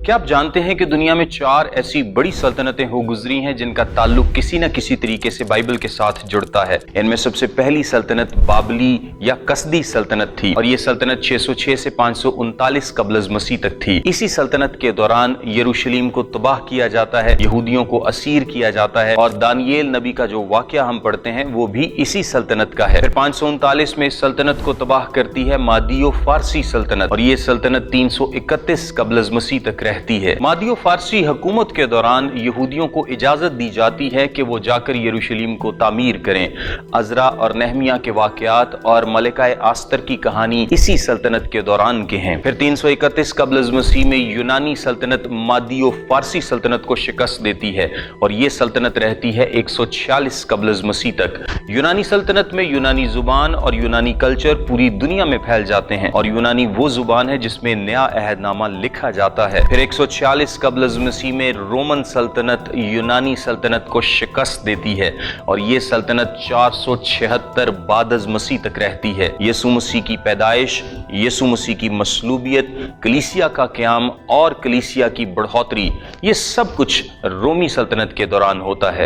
क्या आप जानते हैं कि दुनिया में 4 ऐसी बड़ी सल्तनतें हो गुजरी हैं जिनका ताल्लुक किसी न किसी तरीके से बाइबल के साथ जुड़ता है। इनमें सबसे पहली सल्तनत बाबली या कसदी सल्तनत थी और ये सल्तनत 606 से 539 कबल मसीह तक थी। इसी सल्तनत के दौरान यरूशलेम को तबाह किया जाता है, यहूदियों को असीर किया जाता है और दानियेल नबी का जो वाकया हम पढ़ते हैं वो भी इसी सल्तनत का है। फिर 539 में इस सल्तनत को तबाह करती है मादियो फारसी सल्तनत और ये सल्तनत 331 कबल मसीह तक रहती है। मादियो फारसी हुकूमत के दौरान यहूदियों को इजाजत दी जाती है कि वो जाकर यरूशलेम को तामीर करें। अजरा और नहमिया के वाकयात और मलिका आस्तर की कहानी इसी सल्तनत के दौरान के हैं। फिर 331 कबल मसीह में यूनानी सल्तनत मादियो फारसी सल्तनत को शिकस्त देती है और ये सल्तनत रहती है 146 कबल मसीह तक। यूनानी सल्तनत में यूनानी जुबान और यूनानी कल्चर पूरी दुनिया में फैल जाते हैं और यूनानी वो जुबान है जिसमें नया अहदनामा लिखा जाता है। फिर 146 कबल मसीह में रोमन सल्तनत यूनानी सल्तनत को शिकस्त देती है और ये सल्तनत 476 बाद मसीह तक रहती है। यीशु मसीह की पैदाइश, यीशु मसीह की मसलूबियत, कलीसिया का क़याम और कलीसिया की बढ़ोतरी, ये सब कुछ रोमी सल्तनत के दौरान होता है।